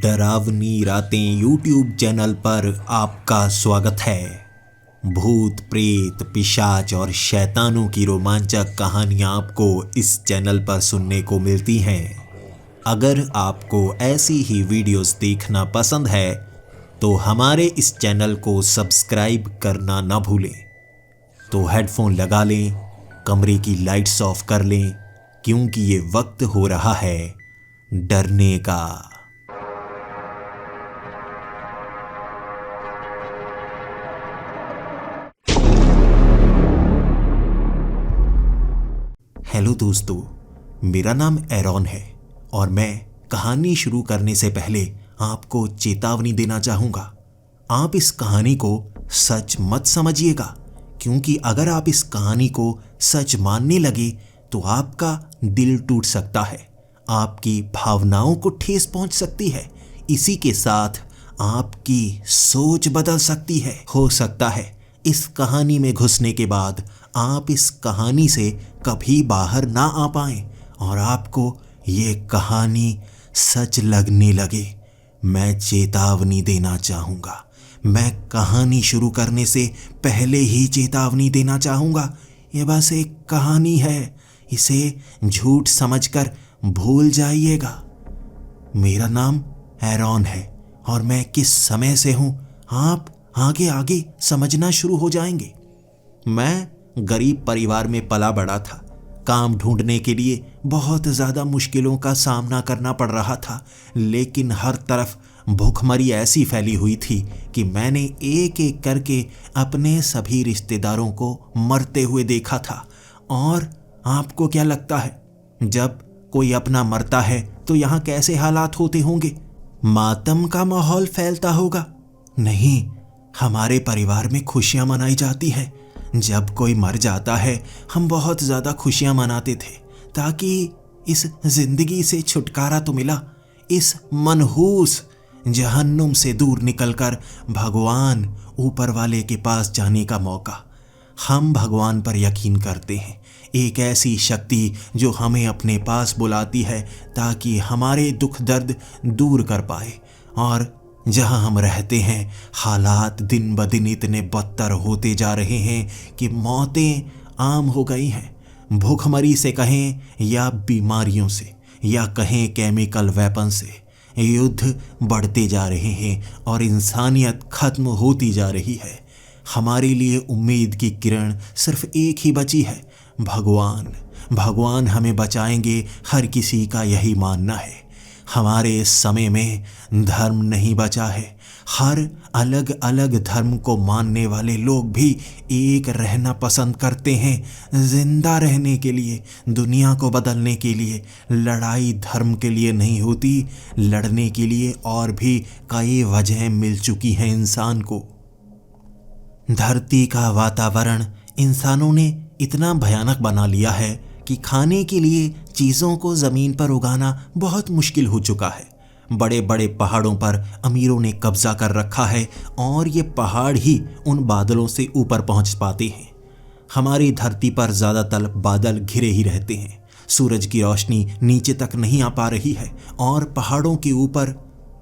डरावनी रातें YouTube channel पर आपका स्वागत है। भूत प्रेत पिशाच और शैतानों की रोमांचक कहानियां आपको इस चैनल पर सुनने को मिलती हैं। अगर आपको ऐसी ही वीडियोस देखना पसंद है तो हमारे इस चैनल को सब्सक्राइब करना ना भूलें। तो हेडफोन लगा लें, कमरे की लाइट्स ऑफ कर लें, क्योंकि ये वक्त हो रहा है डरने का। हेलो दोस्तों, मेरा नाम एरॉन है और मैं कहानी शुरू करने से पहले आपको चेतावनी देना चाहूँगा। आप इस कहानी को सच मत समझिएगा, क्योंकि अगर आप इस कहानी को सच मानने लगे तो आपका दिल टूट सकता है, आपकी भावनाओं को ठेस पहुंच सकती है, इसी के साथ आपकी सोच बदल सकती है। हो सकता है इस कहानी में घुसने के बाद आप इस कहानी से कभी बाहर ना आ पाएं और आपको ये कहानी सच लगने लगे। मैं चेतावनी देना चाहूँगा। मैं कहानी शुरू करने से पहले ही चेतावनी देना चाहूँगा, ये बस एक कहानी है, इसे झूठ समझकर भूल जाइएगा। मेरा नाम एरॉन है और मैं किस समय से हूँ आप आगे आगे समझना शुरू हो जाएंगे। मैं गरीब परिवार में पला बड़ा था। काम ढूंढने के लिए बहुत ज़्यादा मुश्किलों का सामना करना पड़ रहा था, लेकिन हर तरफ भूखमरी ऐसी फैली हुई थी कि मैंने एक एक करके अपने सभी रिश्तेदारों को मरते हुए देखा था। और आपको क्या लगता है, जब कोई अपना मरता है तो यहाँ कैसे हालात होते होंगे? मातम का माहौल फैलता होगा? नहीं, हमारे परिवार में खुशियाँ मनाई जाती हैं। जब कोई मर जाता है हम बहुत ज़्यादा खुशियाँ मनाते थे, ताकि इस जिंदगी से छुटकारा तो मिला, इस मनहूस जहन्नुम से दूर निकलकर भगवान ऊपर वाले के पास जाने का मौका। हम भगवान पर यकीन करते हैं, एक ऐसी शक्ति जो हमें अपने पास बुलाती है ताकि हमारे दुख दर्द दूर कर पाए। और जहां हम रहते हैं हालात दिन ब दिन इतने बदतर होते जा रहे हैं कि मौतें आम हो गई हैं। भूखमरी से कहें या बीमारियों से या कहें केमिकल वेपन से, युद्ध बढ़ते जा रहे हैं और इंसानियत खत्म होती जा रही है। हमारे लिए उम्मीद की किरण सिर्फ एक ही बची है, भगवान। भगवान हमें बचाएंगे, हर किसी का यही मानना है। हमारे इस समय में धर्म नहीं बचा है। हर अलग अलग धर्म को मानने वाले लोग भी एक रहना पसंद करते हैं, जिंदा रहने के लिए, दुनिया को बदलने के लिए। लड़ाई धर्म के लिए नहीं होती, लड़ने के लिए और भी कई वजहें मिल चुकी हैं इंसान को। धरती का वातावरण इंसानों ने इतना भयानक बना लिया है कि खाने के लिए चीज़ों को ज़मीन पर उगाना बहुत मुश्किल हो चुका है। बड़े बड़े पहाड़ों पर अमीरों ने कब्जा कर रखा है और ये पहाड़ ही उन बादलों से ऊपर पहुंच पाते हैं। हमारी धरती पर ज़्यादातर बादल घिरे ही रहते हैं, सूरज की रोशनी नीचे तक नहीं आ पा रही है और पहाड़ों के ऊपर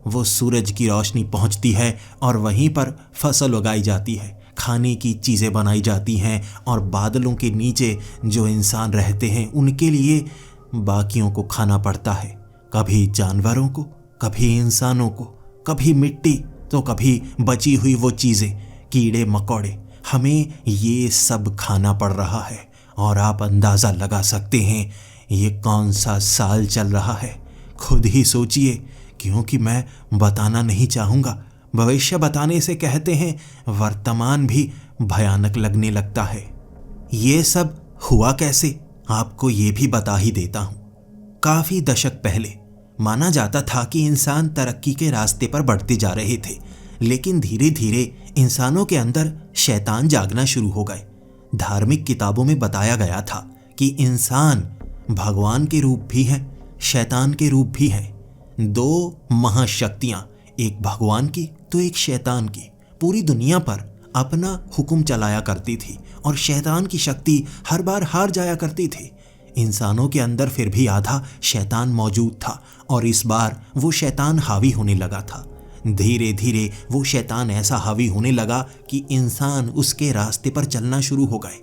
वो सूरज की रोशनी पहुंचती है और वहीं पर फसल उगाई जाती है, खाने की चीज़ें बनाई जाती हैं। और बादलों के नीचे जो इंसान रहते हैं उनके लिए बाकियों को खाना पड़ता है, कभी जानवरों को, कभी इंसानों को, कभी मिट्टी तो कभी बची हुई वो चीज़ें, कीड़े मकोड़े। हमें ये सब खाना पड़ रहा है और आप अंदाज़ा लगा सकते हैं ये कौन सा साल चल रहा है। खुद ही सोचिए, क्योंकि मैं बताना नहीं चाहूँगा। भविष्य बताने से कहते हैं वर्तमान भी भयानक लगने लगता है। ये सब हुआ कैसे, आपको ये भी बता ही देता हूँ। काफ़ी दशक पहले माना जाता था कि इंसान तरक्की के रास्ते पर बढ़ते जा रहे थे, लेकिन धीरे धीरे इंसानों के अंदर शैतान जागना शुरू हो गए। धार्मिक किताबों में बताया गया था कि इंसान भगवान के रूप भी है, शैतान के रूप भी है। दो महाशक्तियाँ, एक भगवान की तो एक शैतान की, पूरी दुनिया पर अपना हुक्म चलाया करती थी और शैतान की शक्ति हर बार हार जाया करती थी। इंसानों के अंदर फिर भी आधा शैतान मौजूद था और इस बार वो शैतान हावी होने लगा था। धीरे धीरे वो शैतान ऐसा हावी होने लगा कि इंसान उसके रास्ते पर चलना शुरू हो गए।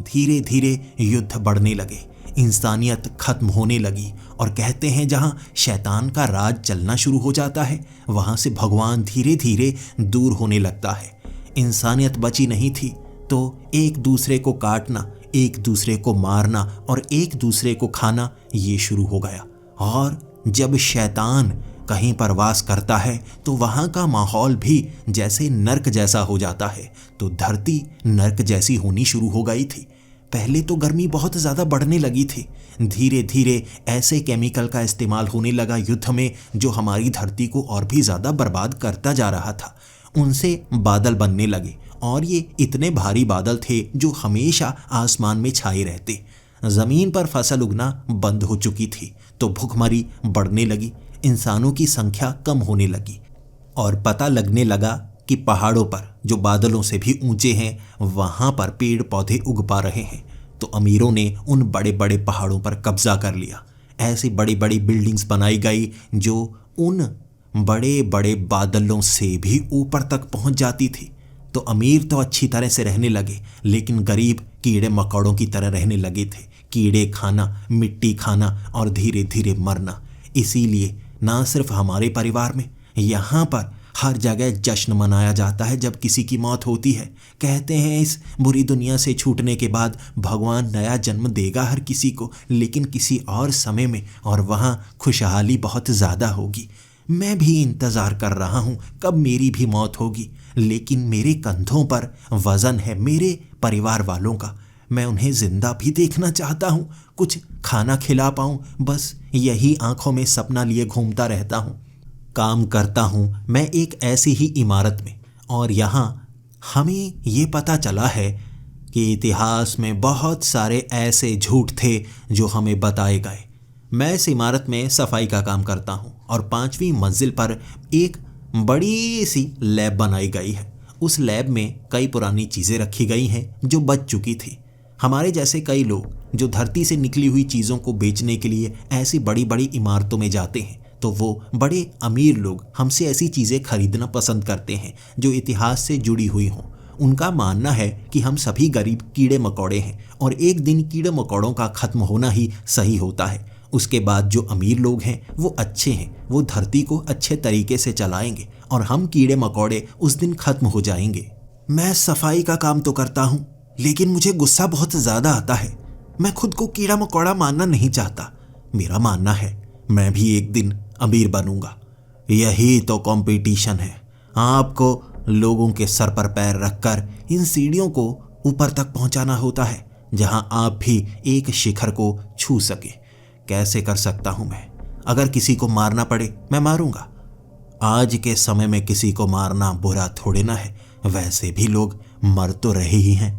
धीरे धीरे युद्ध बढ़ने लगे, इंसानियत खत्म होने लगी और कहते हैं जहाँ शैतान का राज चलना शुरू हो जाता है वहाँ से भगवान धीरे धीरे दूर होने लगता है। इंसानियत बची नहीं थी तो एक दूसरे को काटना, एक दूसरे को मारना और एक दूसरे को खाना ये शुरू हो गया। और जब शैतान कहीं पर वास करता है तो वहाँ का माहौल भी जैसे नर्क जैसा हो जाता है। तो धरती नर्क जैसी होनी शुरू हो गई थी। पहले तो गर्मी बहुत ज़्यादा बढ़ने लगी थी। धीरे धीरे ऐसे केमिकल का इस्तेमाल होने लगा युद्ध में जो हमारी धरती को और भी ज़्यादा बर्बाद करता जा रहा था। उनसे बादल बनने लगे और ये इतने भारी बादल थे जो हमेशा आसमान में छाए रहते। ज़मीन पर फसल उगना बंद हो चुकी थी तो भूखमरी बढ़ने लगी, इंसानों की संख्या कम होने लगी और पता लगने लगा कि पहाड़ों पर जो बादलों से भी ऊंचे हैं वहाँ पर पेड़ पौधे उग पा रहे हैं। तो अमीरों ने उन बड़े बड़े पहाड़ों पर कब्जा कर लिया। ऐसी बड़ी बड़ी बिल्डिंग्स बनाई गई जो उन बड़े बड़े बादलों से भी ऊपर तक पहुँच जाती थी। तो अमीर तो अच्छी तरह से रहने लगे लेकिन गरीब कीड़े मकोड़ों की तरह रहने लगे थे। कीड़े खाना, मिट्टी खाना और धीरे धीरे मरना। इसीलिए ना सिर्फ हमारे परिवार में, यहाँ पर हर जगह जश्न मनाया जाता है जब किसी की मौत होती है। कहते हैं इस बुरी दुनिया से छूटने के बाद भगवान नया जन्म देगा हर किसी को, लेकिन किसी और समय में, और वहाँ खुशहाली बहुत ज़्यादा होगी। मैं भी इंतज़ार कर रहा हूँ कब मेरी भी मौत होगी, लेकिन मेरे कंधों पर वज़न है मेरे परिवार वालों का। मैं उन्हें जिंदा भी देखना चाहता हूँ, कुछ खाना खिला पाऊँ, बस यही आंखों में सपना लिए घूमता रहता हूँ। काम करता हूँ मैं एक ऐसी ही इमारत में और यहाँ हमें ये पता चला है कि इतिहास में बहुत सारे ऐसे झूठ थे जो हमें बताए गए। मैं इस इमारत में सफाई का काम करता हूँ और 5वीं मंजिल पर एक बड़ी सी लैब बनाई गई है। उस लैब में कई पुरानी चीज़ें रखी गई हैं जो बच चुकी थी। हमारे जैसे कई लोग जो धरती से निकली हुई चीज़ों को बेचने के लिए ऐसी बड़ी बड़ी इमारतों में जाते हैं तो वो बड़े अमीर लोग हमसे ऐसी चीज़ें खरीदना पसंद करते हैं जो इतिहास से जुड़ी हुई हों। उनका मानना है कि हम सभी गरीब कीड़े मकोड़े हैं और एक दिन कीड़े मकोड़ों का ख़त्म होना ही सही होता है। उसके बाद जो अमीर लोग हैं वो अच्छे हैं, वो धरती को अच्छे तरीके से चलाएंगे और हम कीड़े मकोड़े उस दिन ख़त्म हो जाएंगे। मैं सफाई का काम तो करता हूँ लेकिन मुझे गुस्सा बहुत ज़्यादा आता है। मैं खुद को कीड़ा मकोड़ा मानना नहीं चाहता। मेरा मानना है मैं भी एक दिन अमीर बनूंगा। यही तो कंपटीशन है। आपको लोगों के सर पर पैर रखकर इन सीढ़ियों को ऊपर तक पहुंचाना होता है जहां आप भी एक शिखर को छू सके। कैसे कर सकता हूं मैं? अगर किसी को मारना पड़े मैं मारूंगा। आज के समय में किसी को मारना बुरा थोड़े ना है, वैसे भी लोग मर तो रहे ही हैं।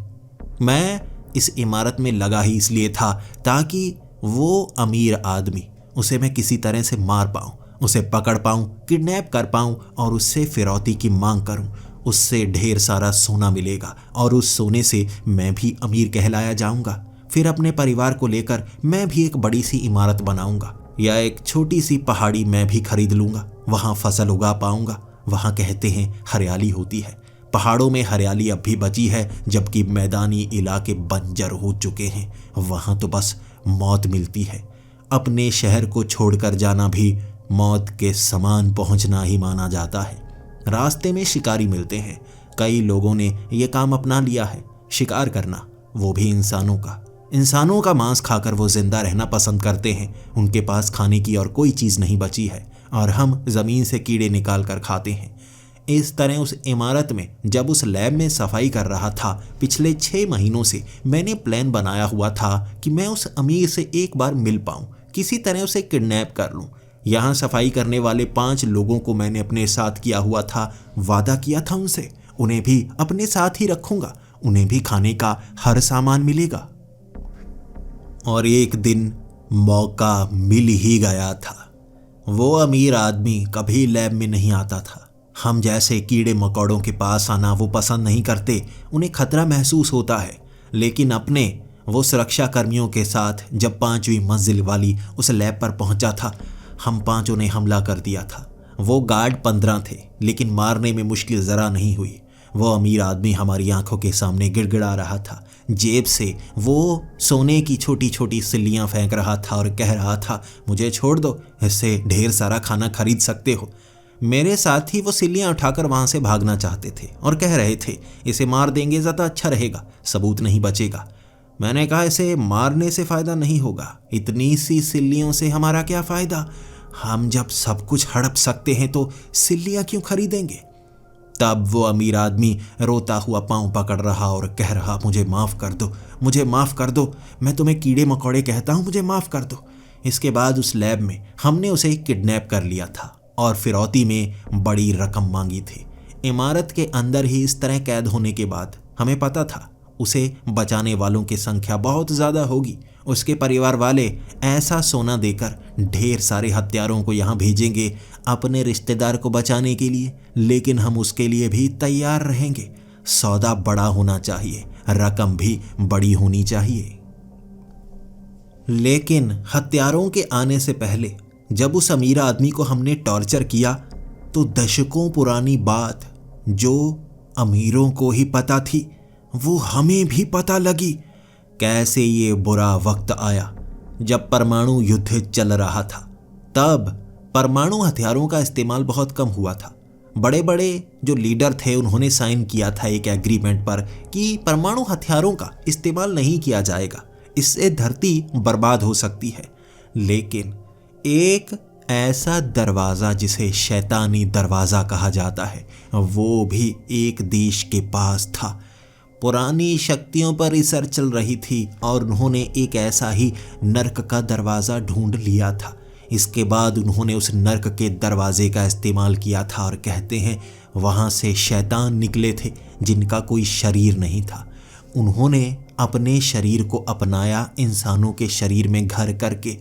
मैं इस इमारत में लगा ही इसलिए था ताकि वो अमीर आदमी, उसे मैं किसी तरह से मार पाऊँ, उसे पकड़ पाऊँ, किडनैप कर पाऊँ और उससे फिरौती की मांग करूँ। उससे ढेर सारा सोना मिलेगा और उस सोने से मैं भी अमीर कहलाया जाऊँगा। फिर अपने परिवार को लेकर मैं भी एक बड़ी सी इमारत बनाऊँगा या एक छोटी सी पहाड़ी मैं भी खरीद लूँगा। वहाँ फसल उगा पाऊँगा। वहाँ कहते हैं हरियाली होती है। पहाड़ों में हरियाली अब भी बची है जबकि मैदानी इलाके बंजर हो चुके हैं। वहाँ तो बस मौत मिलती है। अपने शहर को छोड़कर जाना भी मौत के समान पहुँचना ही माना जाता है। रास्ते में शिकारी मिलते हैं। कई लोगों ने ये काम अपना लिया है, शिकार करना, वो भी इंसानों का मांस खाकर वो जिंदा रहना पसंद करते हैं। उनके पास खाने की और कोई चीज़ नहीं बची है और हम ज़मीन से कीड़े निकाल कर खाते हैं। इस तरह उस इमारत में जब उस लैब में सफाई कर रहा था पिछले 6 महीनों से मैंने प्लान बनाया हुआ था कि मैं उस अमीर से एक बार मिल पाऊँ, किसी तरह उसे किडनैप कर लूँ। यहाँ सफाई करने वाले 5 लोगों को मैंने अपने साथ किया हुआ था, वादा किया था उनसे, उन्हें भी अपने साथ ही रखूँगा, उन्हें भी खाने का हर सामान मिलेगा। और एक दिन मौका मिल ही गया था। वो अमीर आदमी कभी लैब में नहीं आता था। हम जैसे कीड़े मकोड़ों के पास आना वो पसंद नहीं करते, उन्हें खतरा महसूस होता है। लेकिन अपने वो सुरक्षा कर्मियों के साथ जब 5वीं मंजिल वाली उस लैब पर पहुंचा था, हम पांचों ने हमला कर दिया था। वो गार्ड 15 थे, लेकिन मारने में मुश्किल ज़रा नहीं हुई। वो अमीर आदमी हमारी आंखों के सामने गिड़गिड़ा रहा था। जेब से वो सोने की छोटी छोटी सिल्लियाँ फेंक रहा था और कह रहा था, मुझे छोड़ दो, इससे ढेर सारा खाना खरीद सकते हो। मेरे साथ ही वो सिल्लियाँ उठाकर वहाँ से भागना चाहते थे और कह रहे थे, इसे मार देंगे ज़्यादा अच्छा रहेगा, सबूत नहीं बचेगा। मैंने कहा, इसे मारने से फ़ायदा नहीं होगा, इतनी सी सिल्लियों से हमारा क्या फ़ायदा? हम जब सब कुछ हड़प सकते हैं तो सिल्लियाँ क्यों खरीदेंगे? तब वो अमीर आदमी रोता हुआ पाँव पकड़ रहा और कह रहा, मुझे माफ़ कर दो, मुझे माफ़ कर दो, मैं तुम्हें कीड़े मकोड़े कहता हूँ, मुझे माफ़ कर दो। इसके बाद उस लैब में हमने उसे किडनैप कर लिया था और फिरौती में बड़ी रकम मांगी थी। इमारत के अंदर ही इस तरह कैद होने के बाद हमें पता था उसे बचाने वालों की संख्या बहुत ज़्यादा होगी। उसके परिवार वाले ऐसा सोना देकर ढेर सारे हत्यारों को यहाँ भेजेंगे अपने रिश्तेदार को बचाने के लिए, लेकिन हम उसके लिए भी तैयार रहेंगे। सौदा बड़ा होना चाहिए, रकम भी बड़ी होनी चाहिए। लेकिन हत्यारों के आने से पहले जब उस अमीर आदमी को हमने टॉर्चर किया तो दशकों पुरानी बात जो अमीरों को ही पता थी वो हमें भी पता लगी। कैसे ये बुरा वक्त आया जब परमाणु युद्ध चल रहा था। तब परमाणु हथियारों का इस्तेमाल बहुत कम हुआ था। बड़े बड़े जो लीडर थे उन्होंने साइन किया था एक एग्रीमेंट पर कि परमाणु हथियारों का इस्तेमाल नहीं किया जाएगा, इससे धरती बर्बाद हो सकती है। लेकिन एक ऐसा दरवाज़ा जिसे शैतानी दरवाज़ा कहा जाता है वो भी एक देश के पास था। पुरानी शक्तियों पर रिसर्च चल रही थी और उन्होंने एक ऐसा ही नर्क का दरवाज़ा ढूंढ लिया था। इसके बाद उन्होंने उस नर्क के दरवाजे का इस्तेमाल किया था और कहते हैं वहाँ से शैतान निकले थे जिनका कोई शरीर नहीं था। उन्होंने अपने शरीर को अपनाया इंसानों के शरीर में घर करके।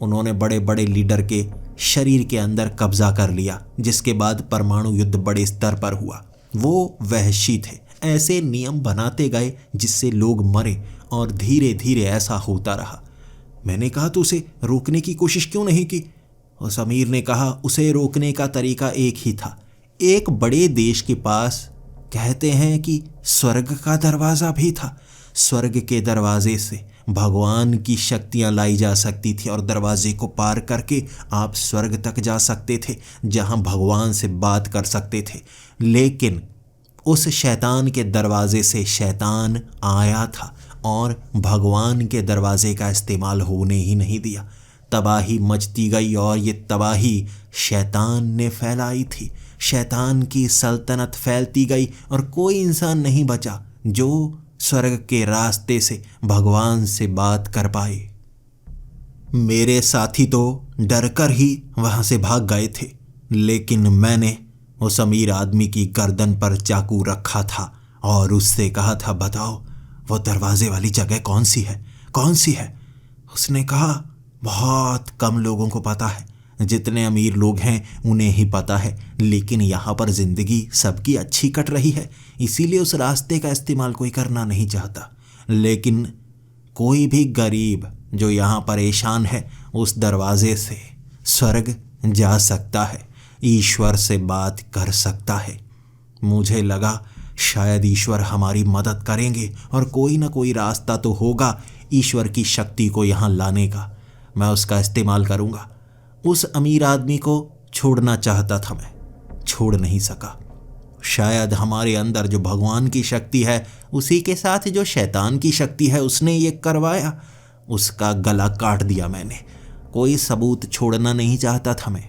उन्होंने बड़े बड़े लीडर के शरीर के अंदर कब्जा कर लिया, जिसके बाद परमाणु युद्ध बड़े स्तर पर हुआ। वो वहशी थे, ऐसे नियम बनाते गए जिससे लोग मरे और धीरे धीरे ऐसा होता रहा। मैंने कहा, तो उसे रोकने की कोशिश क्यों नहीं की? उस अमीर ने कहा, उसे रोकने का तरीका एक ही था। एक बड़े देश के पास कहते हैं कि स्वर्ग का दरवाज़ा भी था। स्वर्ग के दरवाजे से भगवान की शक्तियाँ लाई जा सकती थी और दरवाजे को पार करके आप स्वर्ग तक जा सकते थे जहाँ भगवान से बात कर सकते थे। लेकिन उस शैतान के दरवाजे से शैतान आया था और भगवान के दरवाजे का इस्तेमाल होने ही नहीं दिया। तबाही मचती गई और ये तबाही शैतान ने फैलाई थी। शैतान की सल्तनत फैलती गई और कोई इंसान नहीं बचा जो स्वर्ग के रास्ते से भगवान से बात कर पाए। मेरे साथी तो डरकर ही वहाँ से भाग गए थे, लेकिन मैंने उस अमीर आदमी की गर्दन पर चाकू रखा था और उससे कहा था, बताओ वो दरवाजे वाली जगह कौन सी है, कौन सी है? उसने कहा, बहुत कम लोगों को पता है, जितने अमीर लोग हैं उन्हें ही पता है, लेकिन यहाँ पर ज़िंदगी सबकी अच्छी कट रही है, इसीलिए उस रास्ते का इस्तेमाल कोई करना नहीं चाहता। लेकिन कोई भी गरीब जो यहाँ परेशान है उस दरवाजे से स्वर्ग जा सकता है, ईश्वर से बात कर सकता है। मुझे लगा शायद ईश्वर हमारी मदद करेंगे और कोई ना कोई रास्ता तो होगा ईश्वर की शक्ति को यहाँ लाने का। मैं उसका इस्तेमाल करूँगा। उस अमीर आदमी को छोड़ना चाहता था, मैं छोड़ नहीं सका। शायद हमारे अंदर जो भगवान की शक्ति है उसी के साथ जो शैतान की शक्ति है उसने ये करवाया। उसका गला काट दिया मैंने। कोई सबूत छोड़ना नहीं चाहता था मैं।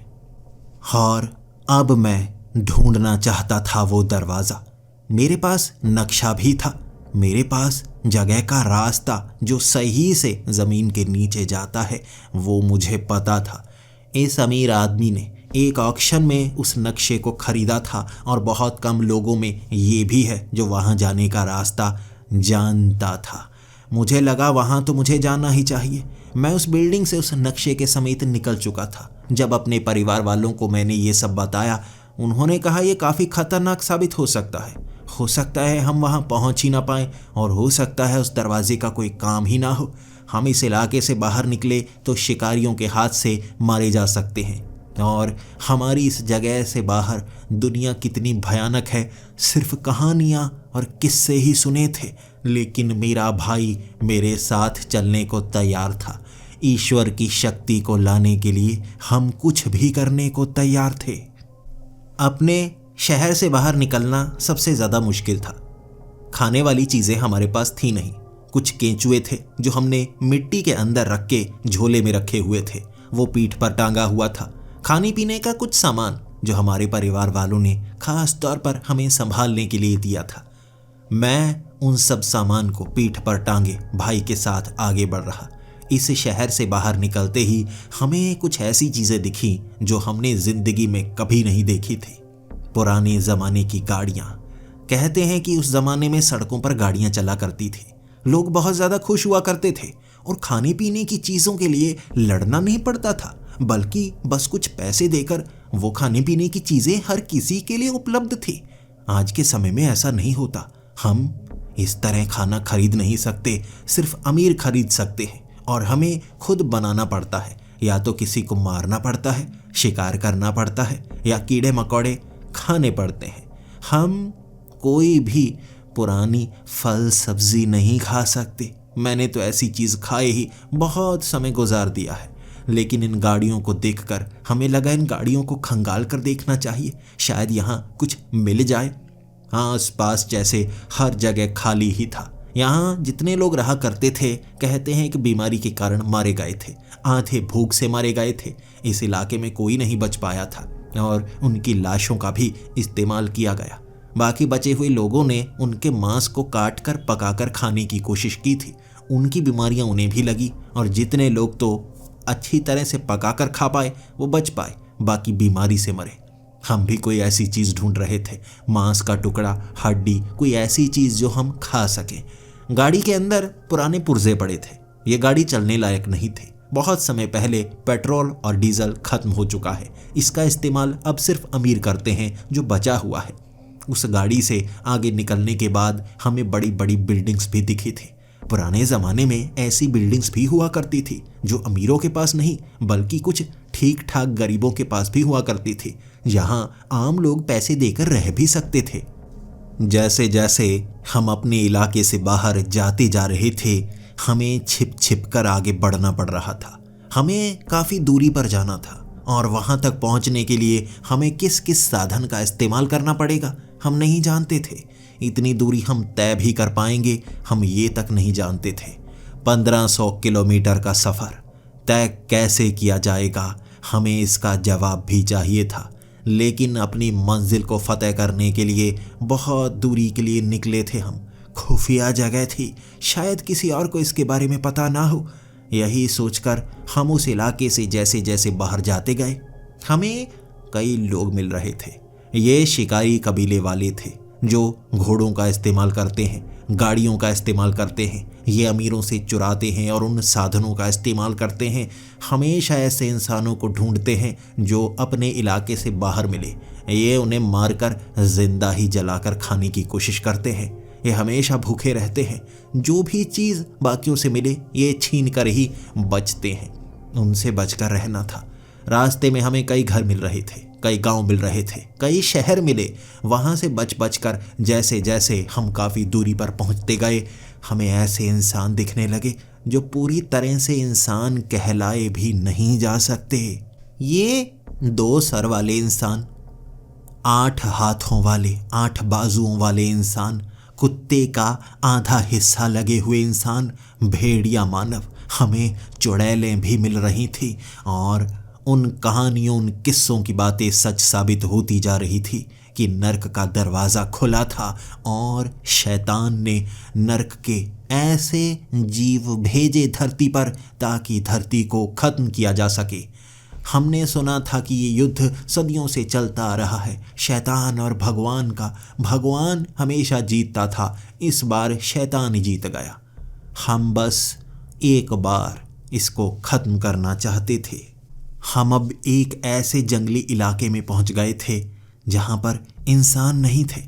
और अब मैं ढूंढना चाहता था वो दरवाज़ा। मेरे पास नक्शा भी था, मेरे पास जगह का रास्ता जो सही से ज़मीन के नीचे जाता है वो मुझे पता था। इस अमीर आदमी ने एक ऑक्शन में उस नक्शे को ख़रीदा था और बहुत कम लोगों में ये भी है जो वहाँ जाने का रास्ता जानता था। मुझे लगा वहाँ तो मुझे जाना ही चाहिए। मैं उस बिल्डिंग से उस नक्शे के समेत निकल चुका था। जब अपने परिवार वालों को मैंने ये सब बताया, उन्होंने कहा यह काफ़ी खतरनाक साबित हो सकता है। हो सकता है हम वहाँ पहुँच ही ना पाएं, और हो सकता है उस दरवाजे का कोई काम ही ना हो। हम इस इलाके से बाहर निकले तो शिकारियों के हाथ से मारे जा सकते हैं, और हमारी इस जगह से बाहर दुनिया कितनी भयानक है सिर्फ कहानियाँ और किस्से ही सुने थे। लेकिन मेरा भाई मेरे साथ चलने को तैयार था। ईश्वर की शक्ति को लाने के लिए हम कुछ भी करने को तैयार थे। अपने शहर से बाहर निकलना सबसे ज़्यादा मुश्किल था। खाने वाली चीज़ें हमारे पास थी नहीं। कुछ केंचुए थे जो हमने मिट्टी के अंदर रख के झोले में रखे हुए थे, वो पीठ पर टांगा हुआ था। खाने पीने का कुछ सामान जो हमारे परिवार वालों ने खास तौर पर हमें संभालने के लिए दिया था। मैं उन सब सामान को पीठ पर टांगे भाई के साथ आगे बढ़ रहा। इस शहर से बाहर निकलते ही हमें कुछ ऐसी चीज़ें दिखी जो हमने ज़िंदगी में कभी नहीं देखी थी। पुराने ज़माने की गाड़ियाँ। कहते हैं कि उस ज़माने में सड़कों पर गाड़ियाँ चला करती थी। लोग बहुत ज़्यादा खुश हुआ करते थे और खाने पीने की चीज़ों के लिए लड़ना नहीं पड़ता था, बल्कि बस कुछ पैसे देकर वो खाने पीने की चीज़ें हर किसी के लिए उपलब्ध थी। आज के समय में ऐसा नहीं होता। हम इस तरह खाना खरीद नहीं सकते, सिर्फ अमीर खरीद सकते हैं, और हमें खुद बनाना पड़ता है। या तो किसी को मारना पड़ता है, शिकार करना पड़ता है, या कीड़े मकोड़े खाने पड़ते हैं। हम कोई भी पुरानी फल सब्जी नहीं खा सकते। मैंने तो ऐसी चीज़ खाए ही बहुत समय गुजार दिया है। लेकिन इन गाड़ियों को देखकर हमें लगा इन गाड़ियों को खंगाल कर देखना चाहिए, शायद यहाँ कुछ मिल जाए। आस पास जैसे हर जगह खाली ही था। यहाँ जितने लोग रहा करते थे कहते हैं कि बीमारी के कारण मारे गए थे, आधे भूख से मारे गए थे। इस इलाके में कोई नहीं बच पाया था और उनकी लाशों का भी इस्तेमाल किया गया। बाकी बचे हुए लोगों ने उनके मांस को काट कर पकाकर खाने की कोशिश की थी। उनकी बीमारियां उन्हें भी लगी, और जितने लोग तो अच्छी तरह से पकाकर खा पाए वो बच पाए, बाकी बीमारी से मरे। हम भी कोई ऐसी चीज़ ढूंढ रहे थे, मांस का टुकड़ा, हड्डी, कोई ऐसी चीज़ जो हम खा सकें। गाड़ी के अंदर पुराने पुर्जे पड़े थे। ये गाड़ी चलने लायक नहीं थे। बहुत समय पहले पेट्रोल और डीजल खत्म हो चुका है। इसका इस्तेमाल अब सिर्फ अमीर करते हैं जो बचा हुआ है। उस गाड़ी से आगे निकलने के बाद हमें बड़ी बड़ी बिल्डिंग्स भी दिखी थी। पुराने ज़माने में ऐसी बिल्डिंग्स भी हुआ करती थी जो अमीरों के पास नहीं बल्कि कुछ ठीक ठाक गरीबों के पास भी हुआ करती थी, जहाँ आम लोग पैसे देकर रह भी सकते थे। जैसे जैसे हम अपने इलाके से बाहर जाते जा रहे थे, हमें छिप छिप कर आगे बढ़ना पड़ रहा था। हमें काफ़ी दूरी पर जाना था, और वहाँ तक पहुँचने के लिए हमें किस किस साधन का इस्तेमाल करना पड़ेगा हम नहीं जानते थे। इतनी दूरी हम तय भी कर पाएंगे हम ये तक नहीं जानते थे। 1500 किलोमीटर का सफ़र तय कैसे किया जाएगा, हमें इसका जवाब भी चाहिए था। लेकिन अपनी मंजिल को फतेह करने के लिए बहुत दूरी के लिए निकले थे हम। खुफिया जगह थी, शायद किसी और को इसके बारे में पता ना हो। यही सोचकर हम उस इलाके से जैसे जैसे बाहर जाते गए, हमें कई लोग मिल रहे थे। ये शिकारी कबीले वाले थे जो घोड़ों का इस्तेमाल करते हैं, गाड़ियों का इस्तेमाल करते हैं। ये अमीरों से चुराते हैं और उन साधनों का इस्तेमाल करते हैं। हमेशा ऐसे इंसानों को ढूंढते हैं जो अपने इलाके से बाहर मिले। ये उन्हें मारकर जिंदा ही जलाकर खाने की कोशिश करते हैं। ये हमेशा भूखे रहते हैं। जो भी चीज़ बाकियों से मिले ये छीन कर ही बचते हैं। उनसे बचकर रहना था। रास्ते में हमें कई घर मिल रहे थे, कई गांव मिल रहे थे, कई शहर मिले। वहाँ से बच बच कर जैसे जैसे हम काफ़ी दूरी पर पहुँचते गए, हमें ऐसे इंसान दिखने लगे जो पूरी तरह से इंसान कहलाए भी नहीं जा सकते। ये 2 सर वाले इंसान, 8 हाथों वाले, 8 बाजुओं वाले इंसान, कुत्ते का आधा हिस्सा लगे हुए इंसान, भेड़िया मानव, हमें चुड़ैलें भी मिल रही थी। और उन कहानियों, उन किस्सों की बातें सच साबित होती जा रही थी कि नर्क का दरवाज़ा खुला था और शैतान ने नर्क के ऐसे जीव भेजे धरती पर ताकि धरती को ख़त्म किया जा सके। हमने सुना था कि ये युद्ध सदियों से चलता आ रहा है, शैतान और भगवान का। भगवान हमेशा जीतता था, इस बार शैतान ही जीत गया। हम बस एक बार इसको ख़त्म करना चाहते थे। हम अब एक ऐसे जंगली इलाके में पहुंच गए थे जहां पर इंसान नहीं थे।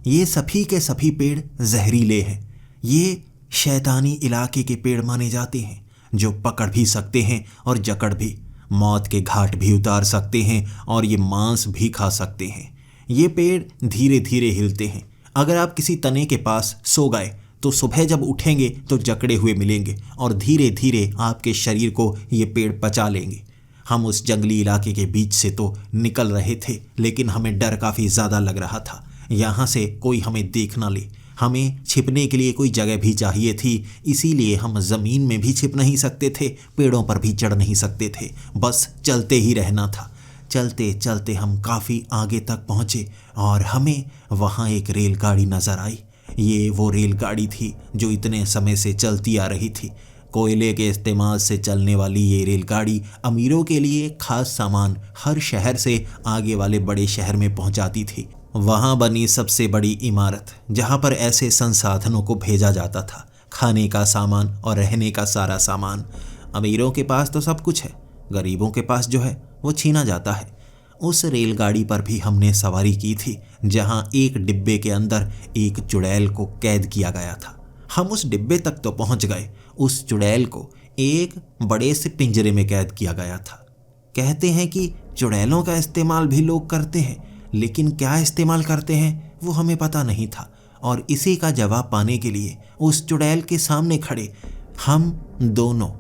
ये सभी के सभी पेड़ जहरीले हैं। ये शैतानी इलाके के पेड़ माने जाते हैं, जो पकड़ भी सकते हैं और जकड़ भी, मौत के घाट भी उतार सकते हैं और ये मांस भी खा सकते हैं। ये पेड़ धीरे धीरे हिलते हैं। अगर आप किसी तने के पास सो गए तो सुबह जब उठेंगे तो जकड़े हुए मिलेंगे और धीरे धीरे आपके शरीर को ये पेड़ पचा लेंगे। हम उस जंगली इलाके के बीच से तो निकल रहे थे, लेकिन हमें डर काफ़ी ज़्यादा लग रहा था, यहाँ से कोई हमें देख ना ले। हमें छिपने के लिए कोई जगह भी चाहिए थी, इसीलिए हम ज़मीन में भी छिप नहीं सकते थे, पेड़ों पर भी चढ़ नहीं सकते थे, बस चलते ही रहना था। चलते चलते हम काफ़ी आगे तक पहुँचे और हमें वहाँ एक रेलगाड़ी नज़र आई। ये वो रेलगाड़ी थी जो इतने समय से चलती आ रही थी। कोयले के इस्तेमाल से चलने वाली ये रेलगाड़ी अमीरों के लिए खास सामान हर शहर से आगे वाले बड़े शहर में पहुंचाती थी। वहां बनी सबसे बड़ी इमारत जहां पर ऐसे संसाधनों को भेजा जाता था, खाने का सामान और रहने का सारा सामान। अमीरों के पास तो सब कुछ है, गरीबों के पास जो है वो छीना जाता है। उस रेलगाड़ी पर भी हमने सवारी की थी, जहां एक डिब्बे के अंदर एक चुड़ैल को कैद किया गया था। हम उस डिब्बे तक तो पहुंच गए। उस चुड़ैल को एक बड़े से पिंजरे में कैद किया गया था। कहते हैं कि चुड़ैलों का इस्तेमाल भी लोग करते हैं, लेकिन क्या इस्तेमाल करते हैं वो हमें पता नहीं था। और इसी का जवाब पाने के लिए उस चुड़ैल के सामने खड़े हम दोनों,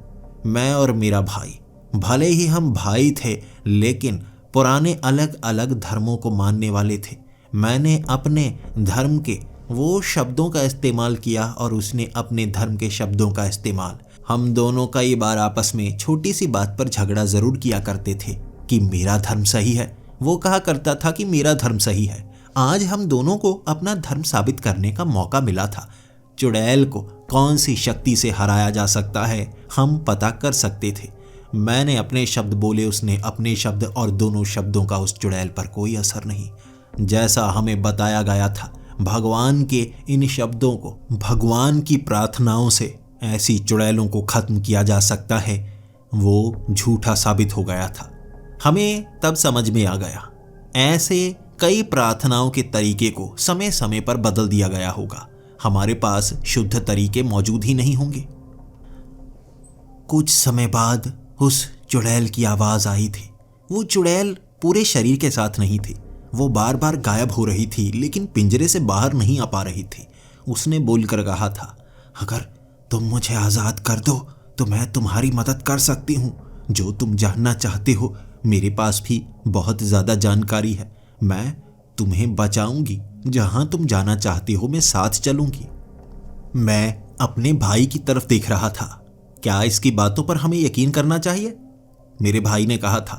मैं और मेरा भाई, भले ही हम भाई थे लेकिन पुराने अलग अलग धर्मों को मानने वाले थे। मैंने अपने धर्म के वो शब्दों का इस्तेमाल किया और उसने अपने धर्म के शब्दों का इस्तेमाल। हम दोनों कई बार आपस में छोटी सी बात पर झगड़ा जरूर किया करते थे कि मेरा धर्म सही है, वो कहा करता था कि मेरा धर्म सही है। आज हम दोनों को अपना धर्म साबित करने का मौका मिला था। चुड़ैल को कौन सी शक्ति से हराया जा सकता है हम पता कर सकते थे। मैंने अपने शब्द बोले, उसने अपने शब्द, और दोनों शब्दों का उस चुड़ैल पर कोई असर नहीं। जैसा हमें बताया गया था, भगवान के इन शब्दों को, भगवान की प्रार्थनाओं से ऐसी चुड़ैलों को खत्म किया जा सकता है, वो झूठा साबित हो गया था। हमें तब समझ में आ गया, ऐसे कई प्रार्थनाओं के तरीके को समय समय पर बदल दिया गया होगा। हमारे पास शुद्ध तरीके मौजूद ही नहीं होंगे। कुछ समय बाद उस चुड़ैल की आवाज आई थी। वो चुड़ैल पूरे शरीर के साथ नहीं थी, वो बार बार गायब हो रही थी, लेकिन पिंजरे से बाहर नहीं आ पा रही थी। उसने बोलकर कहा था, अगर तुम मुझे आज़ाद कर दो तो मैं तुम्हारी मदद कर सकती हूँ। जो तुम जानना चाहते हो, मेरे पास भी बहुत ज़्यादा जानकारी है। मैं तुम्हें बचाऊंगी, जहाँ तुम जाना चाहते हो मैं साथ चलूंगी। मैं अपने भाई की तरफ देख रहा था। क्या इसकी बातों पर हमें यकीन करना चाहिए? मेरे भाई ने कहा था,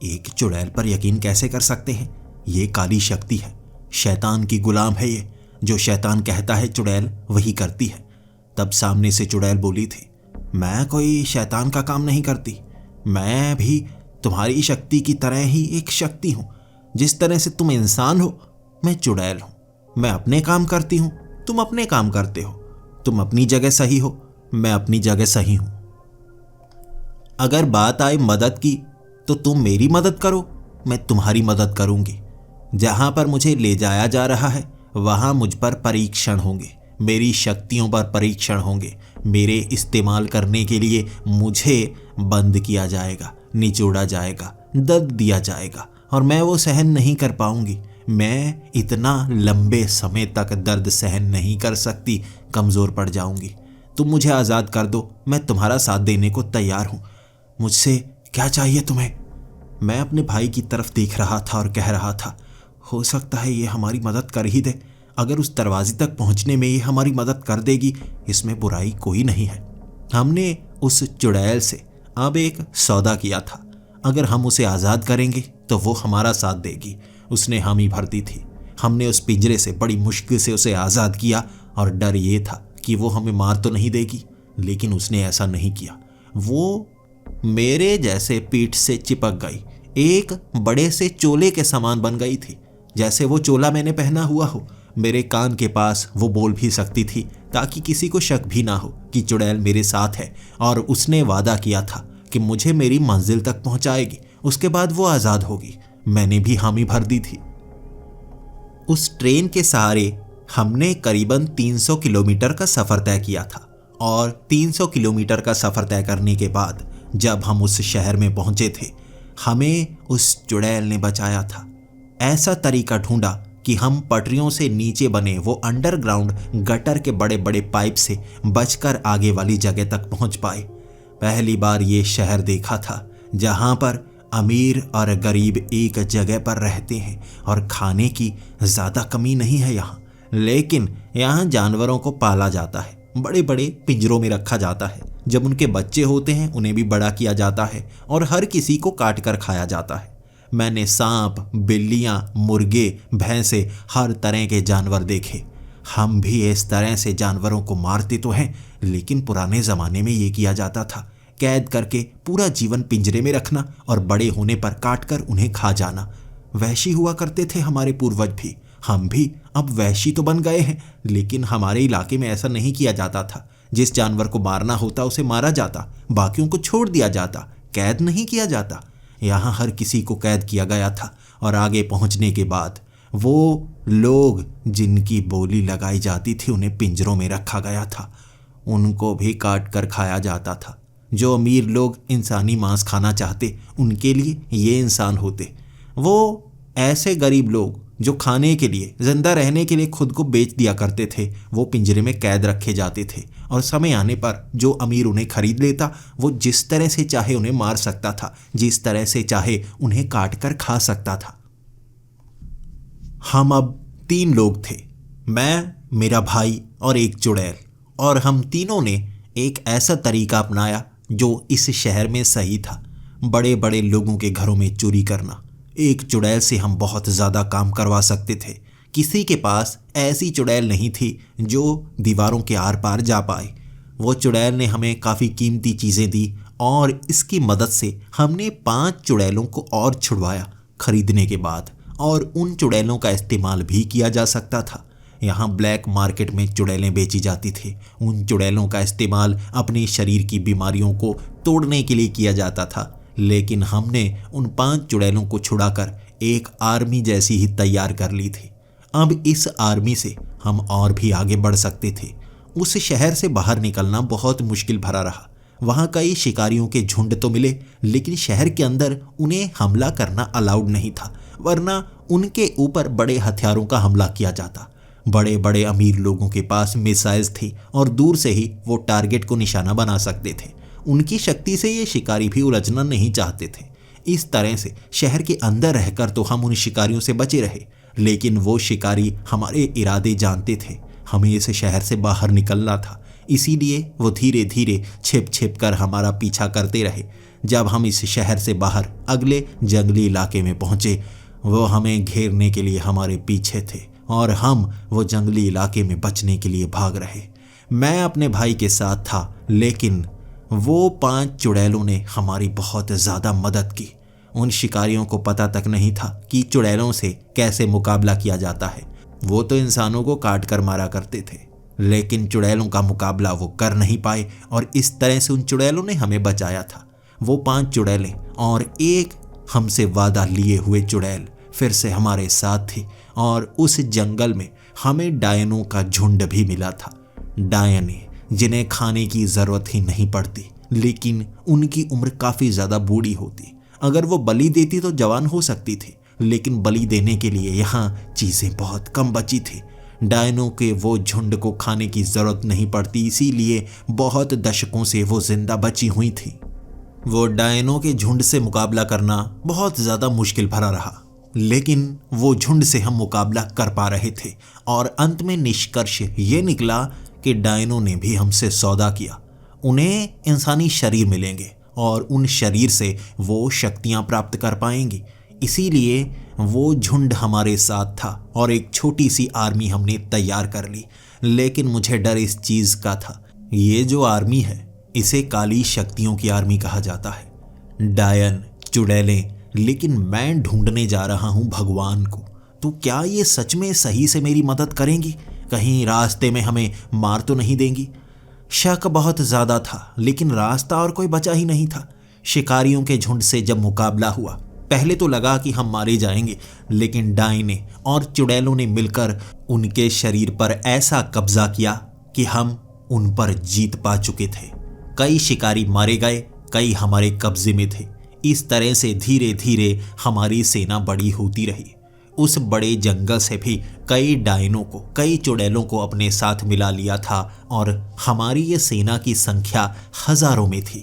एक चुड़ैल पर यकीन कैसे कर सकते हैं? ये काली शक्ति है, शैतान की गुलाम है ये। जो शैतान कहता है चुड़ैल वही करती है। तब सामने से चुड़ैल बोली थी, मैं कोई शैतान का काम नहीं करती, मैं भी तुम्हारी शक्ति की तरह ही एक शक्ति हूँ। जिस तरह से तुम इंसान हो, मैं चुड़ैल हूँ। मैं अपने काम करती हूँ, तुम अपने काम करते हो। तुम अपनी जगह सही हो, मैं अपनी जगह सही हूँ। अगर बात आए मदद की तो तुम मेरी मदद करो, मैं तुम्हारी मदद करूँगी। जहाँ पर मुझे ले जाया जा रहा है वहाँ मुझ पर परीक्षण होंगे, मेरी शक्तियों पर परीक्षण होंगे। मेरे इस्तेमाल करने के लिए मुझे बंद किया जाएगा, निचोड़ा जाएगा, दर्द दिया जाएगा और मैं वो सहन नहीं कर पाऊंगी। मैं इतना लंबे समय तक दर्द सहन नहीं कर सकती, कमज़ोर पड़ जाऊंगी। तुम मुझे आज़ाद कर दो, मैं तुम्हारा साथ देने को तैयार हूँ। मुझसे क्या चाहिए तुम्हें? मैं अपने भाई की तरफ देख रहा था और कह रहा था, हो सकता है ये हमारी मदद कर ही दे। अगर उस दरवाजे तक पहुंचने में ये हमारी मदद कर देगी, इसमें बुराई कोई नहीं है। हमने उस चुड़ैल से अब एक सौदा किया था, अगर हम उसे आज़ाद करेंगे तो वो हमारा साथ देगी। उसने हामी भर दी थी। हमने उस पिंजरे से बड़ी मुश्किल से उसे आज़ाद किया और डर ये था कि वो हमें मार तो नहीं देगी, लेकिन उसने ऐसा नहीं किया। वो मेरे जैसे पीठ से चिपक गई, एक बड़े से चोले के समान बन गई थी, जैसे वो चोला मैंने पहना हुआ हो। मेरे कान के पास वो बोल भी सकती थी, ताकि किसी को शक भी ना हो कि चुड़ैल मेरे साथ है और उसने वादा किया था कि मुझे मेरी मंजिल तक पहुंचाएगी, उसके बाद वो आज़ाद होगी। मैंने भी हामी भर दी थी। उस ट्रेन के सहारे हमने करीबन 300 किलोमीटर का सफ़र तय किया था और 300 किलोमीटर का सफ़र तय करने के बाद जब हम उस शहर में पहुंचे थे, हमें उस चुड़ैल ने बचाया था। ऐसा तरीका ढूंढा कि हम पटरियों से नीचे बने वो अंडरग्राउंड गटर के बड़े बड़े पाइप से बचकर आगे वाली जगह तक पहुंच पाए। पहली बार ये शहर देखा था जहां पर अमीर और गरीब एक जगह पर रहते हैं और खाने की ज़्यादा कमी नहीं है यहाँ। लेकिन यहाँ जानवरों को पाला जाता है, बड़े बड़े पिंजरों में रखा जाता है। जब उनके बच्चे होते हैं उन्हें भी बड़ा किया जाता है और हर किसी को काट कर खाया जाता है। मैंने सांप, बिल्लियाँ, मुर्गे, भैंसे, हर तरह के जानवर देखे। हम भी इस तरह से जानवरों को मारते तो हैं, लेकिन पुराने ज़माने में ये किया जाता था, कैद करके पूरा जीवन पिंजरे में रखना और बड़े होने पर काट कर उन्हें खा जाना। वैशी हुआ करते थे हमारे पूर्वज भी। हम भी अब वैशी तो बन गए हैं, लेकिन हमारे इलाके में ऐसा नहीं किया जाता था। जिस जानवर को मारना होता उसे मारा जाता, बाकियों को छोड़ दिया जाता, कैद नहीं किया जाता। यहाँ हर किसी को कैद किया गया था और आगे पहुँचने के बाद वो लोग जिनकी बोली लगाई जाती थी उन्हें पिंजरों में रखा गया था, उनको भी काट कर खाया जाता था। जो अमीर लोग इंसानी मांस खाना चाहते उनके लिए ये इंसान होते। वो ऐसे गरीब लोग जो खाने के लिए, जिंदा रहने के लिए खुद को बेच दिया करते थे, वो पिंजरे में कैद रखे जाते थे और समय आने पर जो अमीर उन्हें खरीद लेता वो जिस तरह से चाहे उन्हें मार सकता था, जिस तरह से चाहे उन्हें काट कर खा सकता था। हम अब 3 लोग थे, मैं, मेरा भाई और एक चुड़ैल, और हम तीनों ने एक ऐसा तरीका अपनाया जो इस शहर में सही था, बड़े बड़े लोगों के घरों में चोरी करना। एक चुड़ैल से हम बहुत ज़्यादा काम करवा सकते थे। किसी के पास ऐसी चुड़ैल नहीं थी जो दीवारों के आर पार जा पाए। वो चुड़ैल ने हमें काफ़ी कीमती चीज़ें दी और इसकी मदद से हमने 5 चुड़ैलों को और छुड़वाया खरीदने के बाद, और उन चुड़ैलों का इस्तेमाल भी किया जा सकता था। यहाँ ब्लैक मार्केट में चुड़ैलें बेची जाती थी। उन चुड़ैलों का इस्तेमाल अपने शरीर की बीमारियों को तोड़ने के लिए किया जाता था, लेकिन हमने उन 5 चुड़ैलों को छुड़ाकर एक आर्मी जैसी ही तैयार कर ली थी। अब इस आर्मी से हम और भी आगे बढ़ सकते थे। उस शहर से बाहर निकलना बहुत मुश्किल भरा रहा। वहाँ कई शिकारियों के झुंड तो मिले, लेकिन शहर के अंदर उन्हें हमला करना अलाउड नहीं था, वरना उनके ऊपर बड़े हथियारों का हमला किया जाता। बड़े बड़े अमीर लोगों के पास मिसाइल्स थी और दूर से ही वो टारगेट को निशाना बना सकते थे। उनकी शक्ति से ये शिकारी भी उलझना नहीं चाहते थे। इस तरह से शहर के अंदर रहकर तो हम उन शिकारियों से बचे रहे, लेकिन वो शिकारी हमारे इरादे जानते थे। हमें इस शहर से बाहर निकलना था, इसीलिए वो धीरे धीरे छिप छिप कर हमारा पीछा करते रहे। जब हम इस शहर से बाहर अगले जंगली इलाके में पहुंचे, वो हमें घेरने के लिए हमारे पीछे थे और हम वो जंगली इलाके में बचने के लिए भाग रहे। मैं अपने भाई के साथ था, लेकिन वो 5 चुड़ैलों ने हमारी बहुत ज़्यादा मदद की। उन शिकारियों को पता तक नहीं था कि चुड़ैलों से कैसे मुकाबला किया जाता है। वो तो इंसानों को काट कर मारा करते थे, लेकिन चुड़ैलों का मुकाबला वो कर नहीं पाए और इस तरह से उन चुड़ैलों ने हमें बचाया था। वो 5 चुड़ैलें और एक हमसे वादा लिए हुए चुड़ैल फिर से हमारे साथ थी और उस जंगल में हमें डायनों का झुंड भी मिला था। डायने जिन्हें खाने की ज़रूरत ही नहीं पड़ती, लेकिन उनकी उम्र काफ़ी ज़्यादा बूढ़ी होती। अगर वो बलि देती तो जवान हो सकती थी, लेकिन बलि देने के लिए यहाँ चीज़ें बहुत कम बची थी। डायनों के वो झुंड को खाने की ज़रूरत नहीं पड़ती, इसीलिए बहुत दशकों से वो जिंदा बची हुई थी। वो डायनों के झुंड से मुकाबला करना बहुत ज़्यादा मुश्किल भरा रहा, लेकिन वो झुंड से हम मुकाबला कर पा रहे थे और अंत में निष्कर्ष ये निकला कि डायनों ने भी हमसे सौदा किया। उन्हें इंसानी शरीर मिलेंगे और उन शरीर से वो शक्तियाँ प्राप्त कर पाएंगी, इसीलिए वो झुंड हमारे साथ था और एक छोटी सी आर्मी हमने तैयार कर ली। लेकिन मुझे डर इस चीज़ का था, ये जो आर्मी है इसे काली शक्तियों की आर्मी कहा जाता है। डायन, चुड़ैलें, लेकिन मैं ढूंढने जा रहा हूँ भगवान को। तो क्या ये सच में सही से मेरी मदद करेंगी? कहीं रास्ते में हमें मार तो नहीं देंगी? शक बहुत ज़्यादा था, लेकिन रास्ता और कोई बचा ही नहीं था। शिकारियों के झुंड से जब मुकाबला हुआ पहले तो लगा कि हम मारे जाएंगे, लेकिन डायने और चुड़ैलों ने मिलकर उनके शरीर पर ऐसा कब्जा किया कि हम उन पर जीत पा चुके थे। कई शिकारी मारे गए, कई हमारे कब्जे में थे। इस तरह से धीरे धीरे हमारी सेना बड़ी होती रही। उस बड़े जंगल से भी कई डायनों को, कई चुड़ैलों को अपने साथ मिला लिया था और हमारी ये सेना की संख्या हजारों में थी।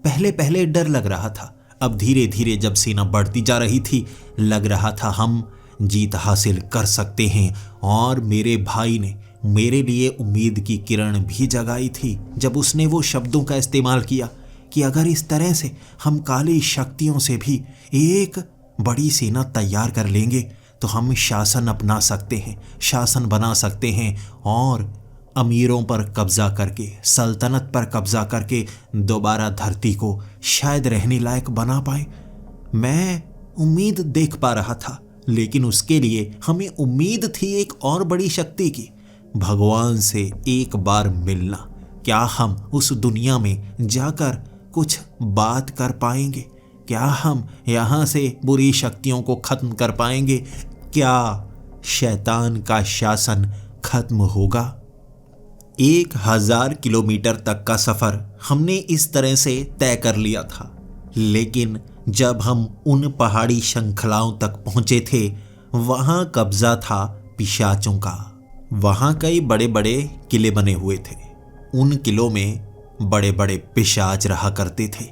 पहले पहले डर लग रहा था, अब धीरे धीरे जब सेना बढ़ती जा रही थी, लग रहा था हम जीत हासिल कर सकते हैं। और मेरे भाई ने मेरे लिए उम्मीद की किरण भी जगाई थी जब उसने वो शब्दों का इस्तेमाल किया कि अगर इस तरह से हम काली शक्तियों से भी एक बड़ी सेना तैयार कर लेंगे तो हम शासन अपना सकते हैं, शासन बना सकते हैं और अमीरों पर कब्जा करके, सल्तनत पर कब्जा करके दोबारा धरती को शायद रहने लायक बना पाए। मैं उम्मीद देख पा रहा था, लेकिन उसके लिए हमें उम्मीद थी एक और बड़ी शक्ति की, भगवान से एक बार मिलना। क्या हम उस दुनिया में जाकर कुछ बात कर पाएंगे? क्या हम यहाँ से बुरी शक्तियों को खत्म कर पाएंगे? क्या शैतान का शासन खत्म होगा? 1000 किलोमीटर तक का सफर हमने इस तरह से तय कर लिया था, लेकिन जब हम उन पहाड़ी श्रृंखलाओं तक पहुंचे थे, वहां कब्जा था पिशाचों का। वहां कई बड़े बड़े किले बने हुए थे। उन किलों में बड़े बड़े पिशाच रहा करते थे।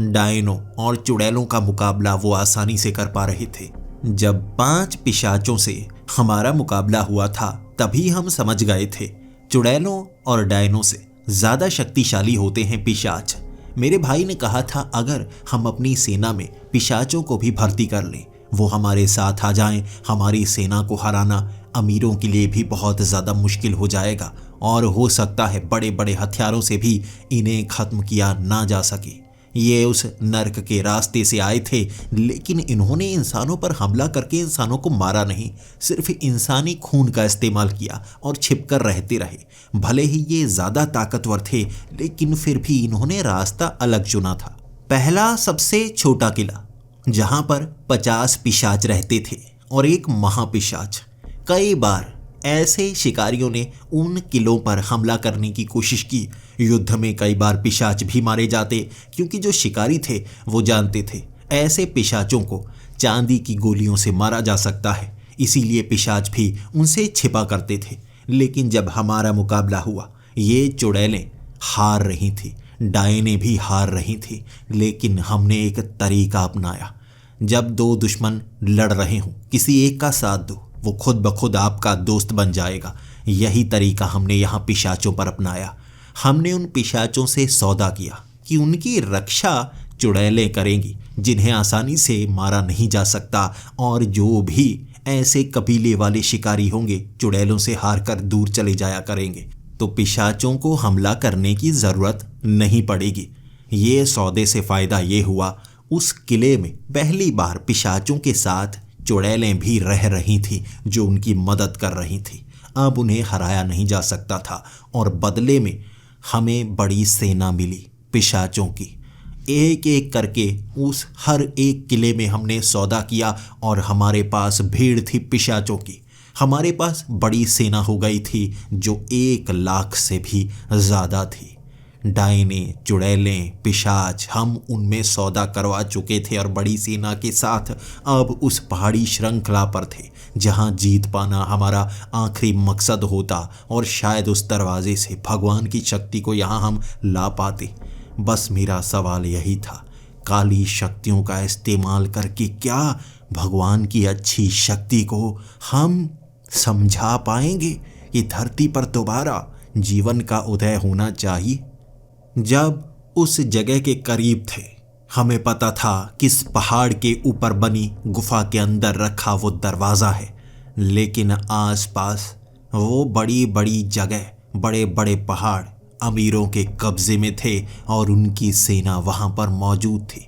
डायनों और चुड़ैलों का मुकाबला वो आसानी से कर पा रहे थे। जब 5 पिशाचों से हमारा मुकाबला हुआ था, तभी हम समझ गए थे चुड़ैलों और डायनों से ज्यादा शक्तिशाली होते हैं पिशाच। मेरे भाई ने कहा था अगर हम अपनी सेना में पिशाचों को भी भर्ती कर लें, वो हमारे साथ आ जाएं, हमारी सेना को हराना अमीरों के लिए भी बहुत ज़्यादा मुश्किल हो जाएगा और हो सकता है बड़े बड़े हथियारों से भी इन्हें ख़त्म किया ना जा सके। ये उस नर्क के रास्ते से आए थे, लेकिन इन्होंने इंसानों पर हमला करके इंसानों को मारा नहीं, सिर्फ इंसानी खून का इस्तेमाल किया और छिपकर रहते रहे। भले ही ये ज़्यादा ताकतवर थे, लेकिन फिर भी इन्होंने रास्ता अलग चुना था। पहला सबसे छोटा किला, जहाँ पर 50 पिशाच रहते थे और एक महापिशाच। कई बार ऐसे शिकारियों ने उन किलों पर हमला करने की कोशिश की। युद्ध में कई बार पिशाच भी मारे जाते, क्योंकि जो शिकारी थे वो जानते थे ऐसे पिशाचों को चांदी की गोलियों से मारा जा सकता है, इसीलिए पिशाच भी उनसे छिपा करते थे। लेकिन जब हमारा मुकाबला हुआ, ये चुड़ैलें हार रही थी, डायनें भी हार रही थी, लेकिन हमने एक तरीका अपनाया। जब 2 दुश्मन लड़ रहे हों, किसी एक का साथ दो, वो खुद ब खुद आपका दोस्त बन जाएगा। यही तरीका हमने यहाँ पिशाचों पर अपनाया। हमने उन पिशाचों से सौदा किया कि उनकी रक्षा चुड़ैलें करेंगी, जिन्हें आसानी से मारा नहीं जा सकता, और जो भी ऐसे कबीले वाले शिकारी होंगे चुड़ैलों से हार कर दूर चले जाया करेंगे, तो पिशाचों को हमला करने की ज़रूरत नहीं पड़ेगी। ये सौदे से फ़ायदा ये हुआ, उस किले में पहली बार पिशाचों के साथ चुड़ैलें भी रह रही थी, जो उनकी मदद कर रही थी। अब उन्हें हराया नहीं जा सकता था और बदले में हमें बड़ी सेना मिली पिशाचों की। एक एक करके उस हर एक किले में हमने सौदा किया और हमारे पास भीड़ थी पिशाचों की। हमारे पास बड़ी सेना हो गई थी जो 1 लाख से भी ज़्यादा थी। डायने, चुड़ैलें, पिशाच, हम उनमें सौदा करवा चुके थे और बड़ी सेना के साथ अब उस पहाड़ी श्रृंखला पर थे, जहां जीत पाना हमारा आखिरी मकसद होता और शायद उस दरवाजे से भगवान की शक्ति को यहां हम ला पाते। बस मेरा सवाल यही था, काली शक्तियों का इस्तेमाल करके क्या भगवान की अच्छी शक्ति को हम समझा पाएंगे कि धरती पर दोबारा जीवन का उदय होना चाहिए। जब उस जगह के करीब थे, हमें पता था किस पहाड़ के ऊपर बनी गुफा के अंदर रखा वो दरवाज़ा है, लेकिन आसपास वो बड़ी बड़ी जगह, बड़े बड़े पहाड़ अमीरों के कब्जे में थे और उनकी सेना वहाँ पर मौजूद थी।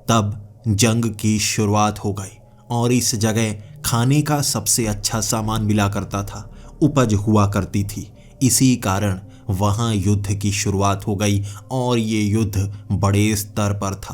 तब जंग की शुरुआत हो गई और इस जगह खाने का सबसे अच्छा सामान मिला करता था, उपज हुआ करती थी। इसी कारण वहाँ युद्ध की शुरुआत हो गई और ये युद्ध बड़े स्तर पर था।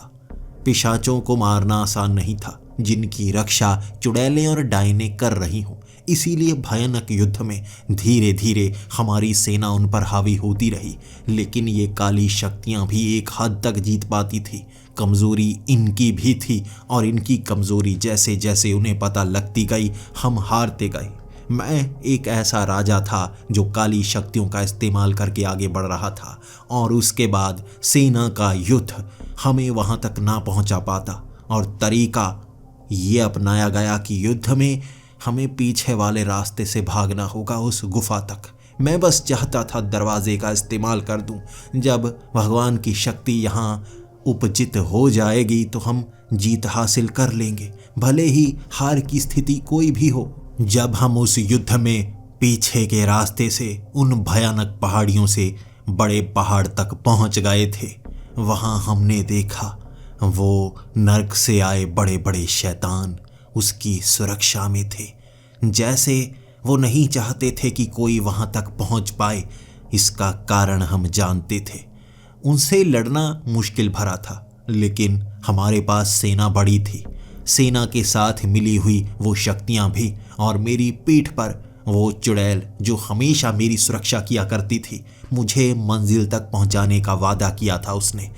पिशाचों को मारना आसान नहीं था, जिनकी रक्षा चुड़ैलें और डायनें कर रही हों। इसीलिए भयानक युद्ध में धीरे धीरे हमारी सेना उन पर हावी होती रही, लेकिन ये काली शक्तियां भी एक हद तक जीत पाती थी। कमज़ोरी इनकी भी थी और इनकी कमज़ोरी जैसे जैसे उन्हें पता लगती गई हम हारते गए। मैं एक ऐसा राजा था जो काली शक्तियों का इस्तेमाल करके आगे बढ़ रहा था, और उसके बाद सेना का युद्ध हमें वहां तक ना पहुंचा पाता, और तरीका ये अपनाया गया कि युद्ध में हमें पीछे वाले रास्ते से भागना होगा उस गुफा तक। मैं बस चाहता था दरवाजे का इस्तेमाल कर दूं। जब भगवान की शक्ति यहाँ उपजित हो जाएगी तो हम जीत हासिल कर लेंगे, भले ही हार की स्थिति कोई भी हो। जब हम उस युद्ध में पीछे के रास्ते से उन भयानक पहाड़ियों से बड़े पहाड़ तक पहुंच गए थे, वहां हमने देखा वो नर्क से आए बड़े बड़े शैतान उसकी सुरक्षा में थे। जैसे वो नहीं चाहते थे कि कोई वहां तक पहुंच पाए। इसका कारण हम जानते थे। उनसे लड़ना मुश्किल भरा था, लेकिन हमारे पास सेना बड़ी थी। सेना के साथ मिली हुई वो शक्तियां भी, और मेरी पीठ पर वो चुड़ैल जो हमेशा मेरी सुरक्षा किया करती थी। मुझे मंजिल तक पहुंचाने का वादा किया था उसने।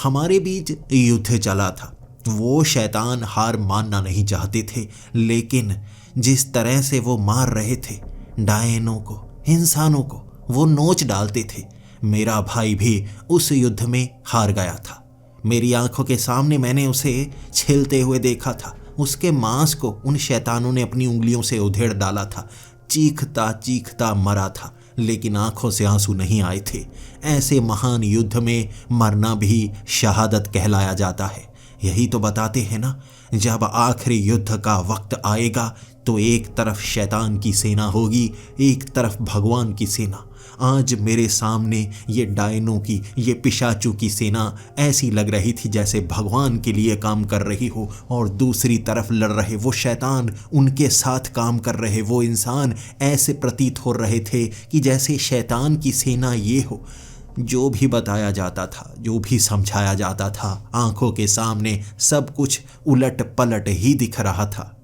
हमारे बीच युद्ध चला था। वो शैतान हार मानना नहीं चाहते थे, लेकिन जिस तरह से वो मार रहे थे डायनों को, इंसानों को, वो नोच डालते थे। मेरा भाई भी उस युद्ध में हार गया था। मेरी आंखों के सामने मैंने उसे छीलते हुए देखा था। उसके मांस को उन शैतानों ने अपनी उंगलियों से उधेड़ डाला था। चीखता चीखता मरा था, लेकिन आंखों से आंसू नहीं आए थे। ऐसे महान युद्ध में मरना भी शहादत कहलाया जाता है। यही तो बताते हैं ना, जब आखिरी युद्ध का वक्त आएगा तो एक तरफ शैतान की सेना होगी, एक तरफ भगवान की सेना। आज मेरे सामने ये डायनों की, ये पिशाचों की सेना ऐसी लग रही थी जैसे भगवान के लिए काम कर रही हो, और दूसरी तरफ लड़ रहे वो शैतान, उनके साथ काम कर रहे वो इंसान ऐसे प्रतीत हो रहे थे कि जैसे शैतान की सेना ये हो। जो भी बताया जाता था, जो भी समझाया जाता था, आंखों के सामने सब कुछ उलट पलट ही दिख रहा था।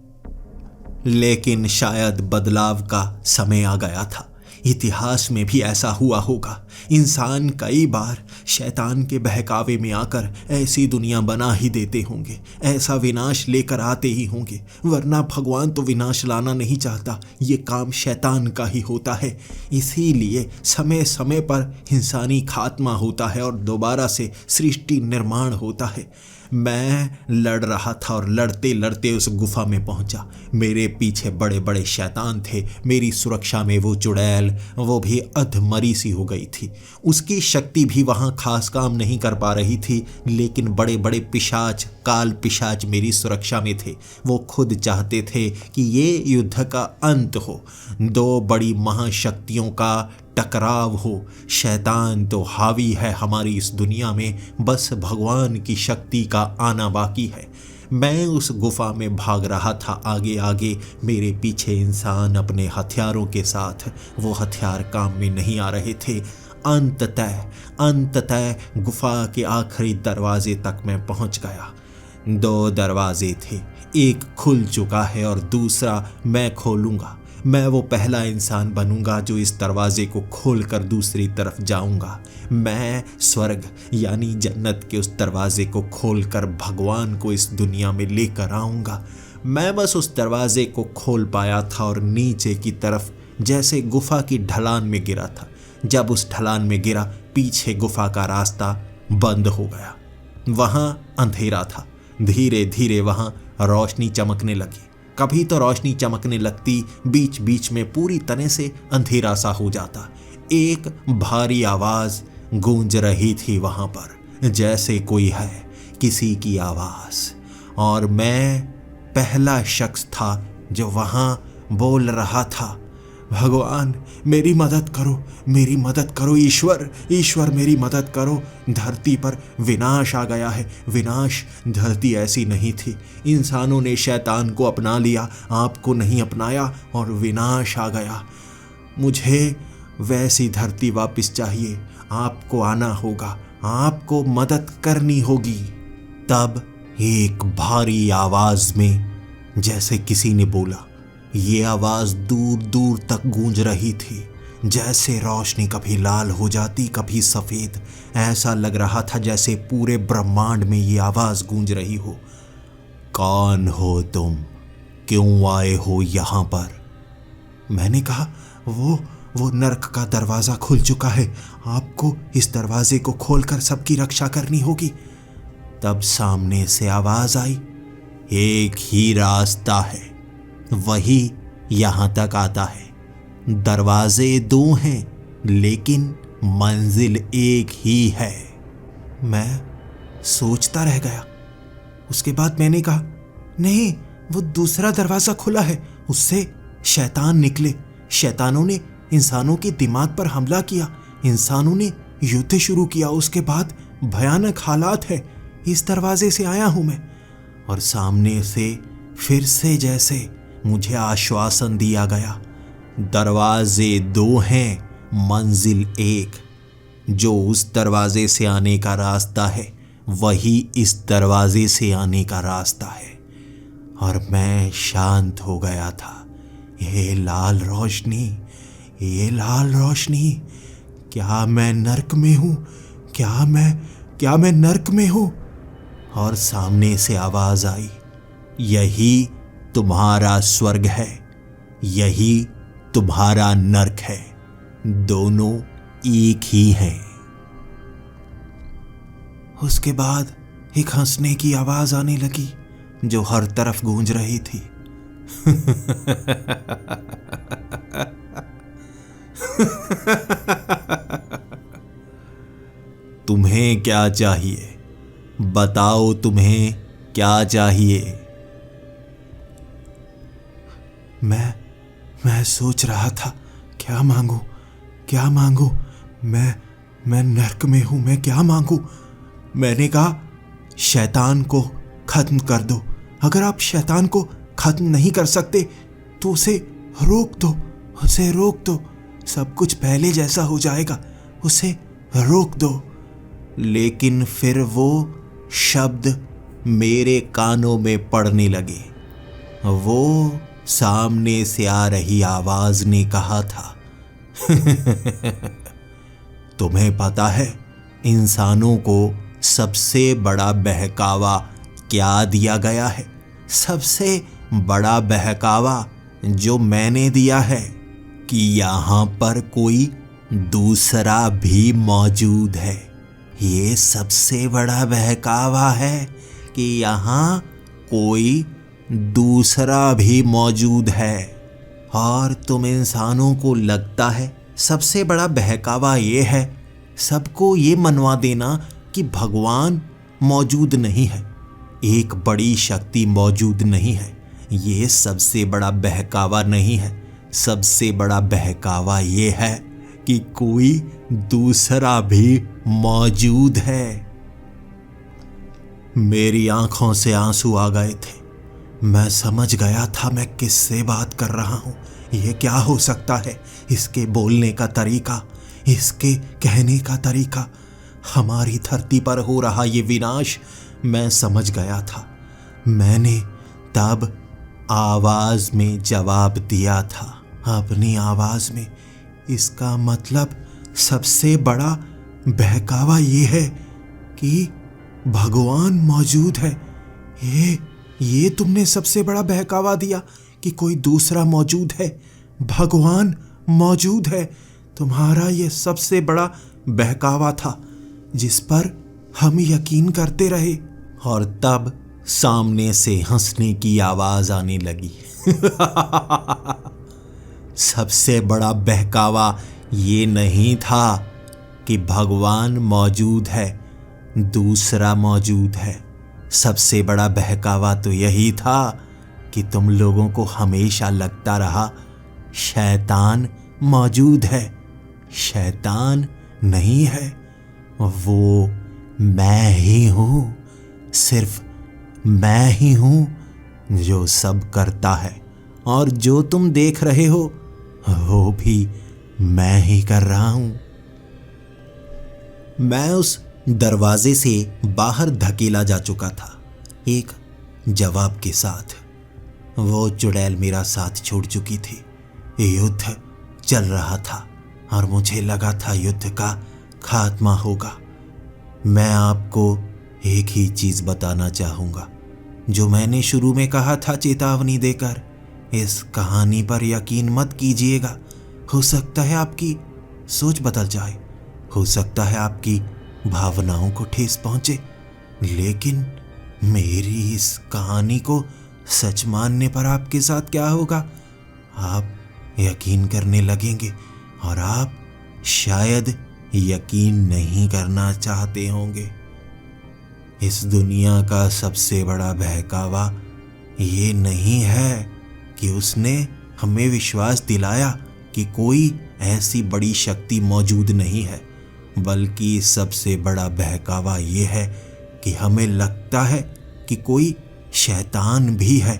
लेकिन शायद बदलाव का समय आ गया था। इतिहास में भी ऐसा हुआ होगा। इंसान कई बार शैतान के बहकावे में आकर ऐसी दुनिया बना ही देते होंगे, ऐसा विनाश लेकर आते ही होंगे, वरना भगवान तो विनाश लाना नहीं चाहता, ये काम शैतान का ही होता है। इसीलिए समय समय पर इंसानी खात्मा होता है और दोबारा से सृष्टि निर्माण होता है। मैं लड़ रहा था और लड़ते लड़ते उस गुफा में पहुंचा। मेरे पीछे बड़े बड़े शैतान थे, मेरी सुरक्षा में वो चुड़ैल, वो भी अधमरी सी हो गई थी। उसकी शक्ति भी वहां खास काम नहीं कर पा रही थी, लेकिन बड़े बड़े पिशाच, काल पिशाच मेरी सुरक्षा में थे। वो खुद चाहते थे कि ये युद्ध का अंत हो, दो बड़ी महाशक्तियों का टकराव हो। शैतान तो हावी है हमारी इस दुनिया में, बस भगवान की शक्ति का आना बाकी है। मैं उस गुफा में भाग रहा था आगे आगे, मेरे पीछे इंसान अपने हथियारों के साथ। वो हथियार काम में नहीं आ रहे थे। अंततः गुफा के आखिरी दरवाजे तक मैं पहुंच गया। दो दरवाजे थे, एक खुल चुका है और दूसरा मैं खोलूंगा। मैं वो पहला इंसान बनूंगा जो इस दरवाजे को खोलकर दूसरी तरफ जाऊंगा। मैं स्वर्ग यानी जन्नत के उस दरवाजे को खोलकर भगवान को इस दुनिया में लेकर आऊंगा। मैं बस उस दरवाजे को खोल पाया था और नीचे की तरफ जैसे गुफा की ढलान में गिरा था। जब उस ढलान में गिरा, पीछे गुफा का रास्ता बंद हो गया। वहां अंधेरा था। धीरे धीरे वहां रोशनी चमकने लगी। कभी तो रोशनी चमकने लगती, बीच बीच में पूरी तरह से अंधेरा सा हो जाता। एक भारी आवाज गूंज रही थी वहां पर, जैसे कोई है, किसी की आवाज, और मैं पहला शख्स था जो वहां बोल रहा था, भगवान मेरी मदद करो, मेरी मदद करो, ईश्वर ईश्वर मेरी मदद करो। धरती पर विनाश आ गया है, विनाश। धरती ऐसी नहीं थी। इंसानों ने शैतान को अपना लिया, आपको नहीं अपनाया, और विनाश आ गया। मुझे वैसी धरती वापस चाहिए। आपको आना होगा, आपको मदद करनी होगी। तब एक भारी आवाज में जैसे किसी ने बोला। ये आवाज दूर दूर तक गूंज रही थी, जैसे रोशनी कभी लाल हो जाती कभी सफेद। ऐसा लग रहा था जैसे पूरे ब्रह्मांड में ये आवाज गूंज रही हो। कौन हो तुम? क्यों आए हो यहां पर? मैंने कहा, वो नर्क का दरवाजा खुल चुका है, आपको इस दरवाजे को खोलकर सबकी रक्षा करनी होगी। तब सामने से आवाज आई, एक ही रास्ता है, वही यहां तक आता है। दरवाजे दो हैं लेकिन मंजिल एक ही है। मैं सोचता रह गया। उसके बाद मैंने कहा, नहीं, वो दूसरा दरवाजा खुला है, उससे शैतान निकले। शैतानों ने इंसानों के दिमाग पर हमला किया, इंसानों ने युद्ध शुरू किया। उसके बाद भयानक हालात है। इस दरवाजे से आया हूं मैं। और सामने से फिर से जैसे मुझे आश्वासन दिया गया, दरवाजे दो हैं, मंजिल एक। जो उस दरवाजे से आने का रास्ता है वही इस दरवाजे से आने का रास्ता है। और मैं शांत हो गया था। ये लाल रोशनी, ये लाल रोशनी, क्या मैं नर्क में हूं? क्या मैं नर्क में हूं? और सामने से आवाज आई, यही तुम्हारा स्वर्ग है, यही तुम्हारा नर्क है, दोनों एक ही हैं। उसके बाद एक हंसने की आवाज आने लगी जो हर तरफ गूंज रही थी। तुम्हें क्या चाहिए? बताओ, तुम्हें क्या चाहिए? मैं सोच रहा था क्या मांगू। मैं नर्क में हूं, मैं क्या मांगू? मैंने कहा, शैतान को खत्म कर दो। अगर आप शैतान को खत्म नहीं कर सकते तो उसे रोक दो। सब कुछ पहले जैसा हो जाएगा, उसे रोक दो। लेकिन फिर वो शब्द मेरे कानों में पड़ने लगे। वो सामने से आ रही आवाज ने कहा था, तुम्हें पता है इंसानों को सबसे बड़ा बहकावा क्या दिया गया है? सबसे बड़ा बहकावा जो मैंने दिया है कि यहां पर कोई दूसरा भी मौजूद है। ये सबसे बड़ा बहकावा है कि यहां कोई दूसरा भी मौजूद है। और तुम इंसानों को लगता है सबसे बड़ा बहकावा ये है सबको ये मनवा देना कि भगवान मौजूद नहीं है, एक बड़ी शक्ति मौजूद नहीं है। ये सबसे बड़ा बहकावा नहीं है। सबसे बड़ा बहकावा ये है कि कोई दूसरा भी मौजूद है। मेरी आंखों से आंसू आ गए थे। मैं समझ गया था मैं किससे बात कर रहा हूं। यह क्या हो सकता है? इसके बोलने का तरीका, इसके कहने का तरीका, हमारी धरती पर हो रहा ये विनाश मैं समझ गया था। मैंने तब आवाज में जवाब दिया था, अपनी आवाज में। इसका मतलब सबसे बड़ा बहकावा ये है कि भगवान मौजूद है। ये तुमने सबसे बड़ा बहकावा दिया कि कोई दूसरा मौजूद है, भगवान मौजूद है। तुम्हारा ये सबसे बड़ा बहकावा था जिस पर हम यकीन करते रहे। और तब सामने से हंसने की आवाज आने लगी। सबसे बड़ा बहकावा ये नहीं था कि भगवान मौजूद है, दूसरा मौजूद है। सबसे बड़ा बहकावा तो यही था कि तुम लोगों को हमेशा लगता रहा शैतान मौजूद है। शैतान नहीं है, वो मैं ही हूं, सिर्फ मैं ही हूं जो सब करता है। और जो तुम देख रहे हो वो भी मैं ही कर रहा हूं। मैं उस दरवाजे से बाहर धकेला जा चुका था। एक जवाब के साथ। वो चुड़ैल मेरा साथ छोड़ चुकी थी। युद्ध चल रहा था और मुझे लगा था युद्ध का खात्मा होगा। मैं आपको एक ही चीज बताना चाहूंगा, जो मैंने शुरू में कहा था चेतावनी देकर। इस कहानी पर यकीन मत कीजिएगा। हो सकता है आपकी सोच बदल जाए, हो सकता है आपकी भावनाओं को ठेस पहुंचे, लेकिन मेरी इस कहानी को सच मानने पर आपके साथ क्या होगा? आप यकीन करने लगेंगे और आप शायद यकीन नहीं करना चाहते होंगे। इस दुनिया का सबसे बड़ा बहकावा ये नहीं है कि उसने हमें विश्वास दिलाया कि कोई ऐसी बड़ी शक्ति मौजूद नहीं है, बल्कि सबसे बड़ा बहकावा ये है कि हमें लगता है कि कोई शैतान भी है।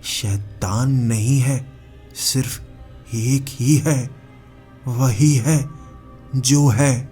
शैतान नहीं है, सिर्फ एक ही है, वही है जो है।